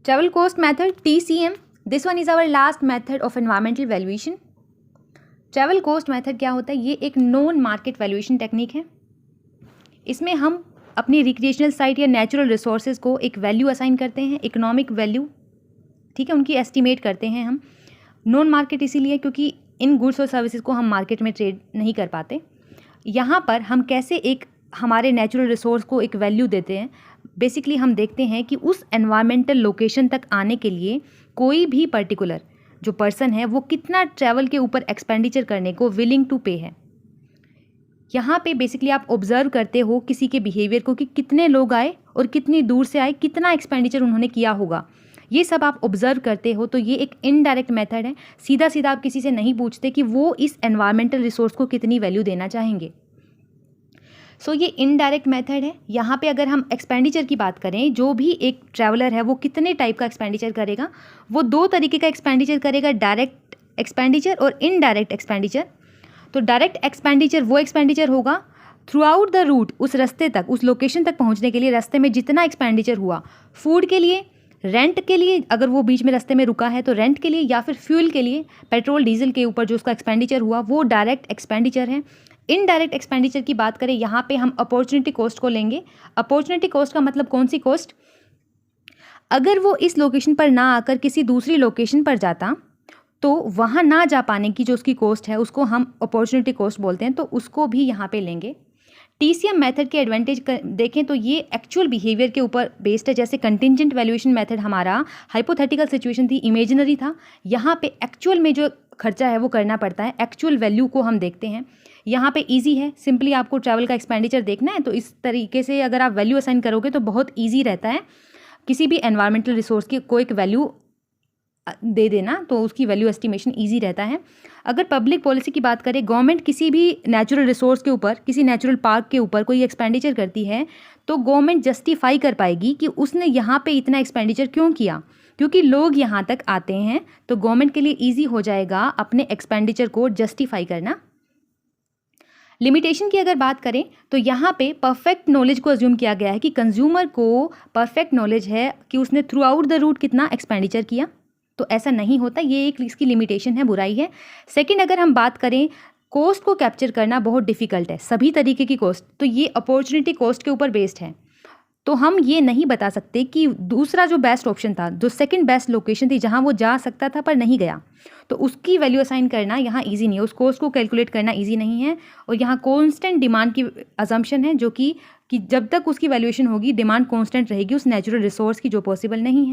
Travel cost method, TCM. This one is our last method of environmental valuation. Travel cost method क्या होता है? ये एक non market valuation technique है. इसमें हम अपनी रिक्रिएशनल साइट या नेचुरल रिसोर्सेज को एक वैल्यू असाइन करते हैं, इकोनॉमिक वैल्यू, ठीक है, उनकी एस्टिमेट करते हैं हम. नॉन मार्केट इसीलिए क्योंकि इन गुड्स और सर्विसेज को हम मार्केट में ट्रेड नहीं कर पाते. यहाँ पर हम कैसे एक हमारे नेचुरल रिसोर्स को एक वैल्यू देते हैं. बेसिकली हम देखते हैं कि उस एनवायरमेंटल लोकेशन तक आने के लिए कोई भी पर्टिकुलर जो पर्सन है वो कितना ट्रैवल के ऊपर एक्सपेंडिचर करने को विलिंग टू पे है. यहाँ पे बेसिकली आप ऑब्जर्व करते हो किसी के बिहेवियर को कि कितने लोग आए और कितनी दूर से आए, कितना एक्सपेंडिचर उन्होंने किया होगा. ये सब आप ऑब्जर्व करते हो. तो ये एक इनडायरेक्ट मेथड है. सीधा सीधा आप किसी से नहीं पूछते कि वो इस एनवायरमेंटल रिसोर्स को कितनी वैल्यू देना चाहेंगे. सो ये इनडायरेक्ट मेथड है. यहाँ पे अगर हम एक्सपेंडिचर की बात करें, जो भी एक ट्रैवलर है वो कितने टाइप का एक्सपेंडिचर करेगा, वो दो तरीके का एक्सपेंडिचर करेगा, डायरेक्ट एक्सपेंडिचर और इनडायरेक्ट एक्सपेंडिचर. तो डायरेक्ट एक्सपेंडिचर वो एक्सपेंडिचर होगा थ्रू आउट द रूट, उस रास्ते तक, उस लोकेशन तक पहुँचने के लिए रास्ते में जितना एक्सपेंडिचर हुआ, फूड के लिए, रेंट के लिए, अगर वो बीच में रास्ते में रुका है तो रेंट के लिए, या फिर फ्यूल के लिए, पेट्रोल डीजल के ऊपर जो उसका एक्सपेंडिचर हुआ, वो डायरेक्ट एक्सपेंडिचर है. इनडायरेक्ट एक्सपेंडिचर की बात करें, यहाँ पे हम अपॉर्चुनिटी कॉस्ट को लेंगे. अपॉर्चुनिटी कॉस्ट का मतलब कौन सी कॉस्ट? अगर वो इस लोकेशन पर ना आकर किसी दूसरी लोकेशन पर जाता तो वहाँ ना जा पाने की जो उसकी कॉस्ट है उसको हम अपॉर्चुनिटी कॉस्ट बोलते हैं. तो उसको भी यहाँ पे लेंगे. TCM मेथड के एडवांटेज देखें तो ये एक्चुअल बिहेवियर के ऊपर बेस्ड है. जैसे कंटिंजेंट वैल्यूएशन मेथड हमारा हाइपोथेटिकल सिचुएशन थी, इमेजिनरी था. यहाँ पे एक्चुअल में जो खर्चा है वो करना पड़ता है, एक्चुअल वैल्यू को हम देखते हैं. यहाँ पे इजी है, सिंपली आपको ट्रैवल का एक्सपेंडिचर देखना है तो इस तरीके से अगर आप वैल्यू असाइन करोगे तो बहुत ईजी रहता है. किसी भी एनवायरमेंटल रिसोर्स की कोई एक वैल्यू दे देना तो उसकी वैल्यू एस्टिमेशन ईजी रहता है. अगर पब्लिक पॉलिसी की बात करें, गवर्नमेंट किसी भी नेचुरल रिसोर्स के ऊपर, किसी नेचुरल पार्क के ऊपर कोई एक्सपेंडिचर करती है तो गवर्नमेंट जस्टिफाई कर पाएगी कि उसने यहाँ पे इतना एक्सपेंडिचर क्यों किया, क्योंकि लोग यहाँ तक आते हैं. तो गवर्नमेंट के लिए ईजी हो जाएगा अपने एक्सपेंडिचर को जस्टिफाई करना. लिमिटेशन की अगर बात करें तो यहाँ पे परफेक्ट नॉलेज को अज्यूम किया गया है कि कंज्यूमर को परफेक्ट नॉलेज है कि उसने थ्रू आउट द रूट कितना एक्सपेंडिचर किया. तो ऐसा नहीं होता, ये एक इसकी लिमिटेशन है, बुराई है. सेकंड, अगर हम बात करें, कॉस्ट को कैप्चर करना बहुत डिफिकल्ट है, सभी तरीके की कॉस्ट. तो ये अपॉर्चुनिटी कॉस्ट के ऊपर बेस्ड है. तो हम ये नहीं बता सकते कि दूसरा जो बेस्ट ऑप्शन था, जो सेकंड बेस्ट लोकेशन थी जहाँ वो जा सकता था पर नहीं गया, तो उसकी वैल्यू असाइन करना यहाँ इजी नहीं है, उस कॉस्ट को कैलकुलेट करना इजी नहीं है. और यहाँ कांस्टेंट डिमांड की अजम्पशन है, जो कि जब तक उसकी वैल्यूएशन होगी डिमांड कांस्टेंट रहेगी उस नेचुरल रिसोर्स की, जो पॉसिबल नहीं है.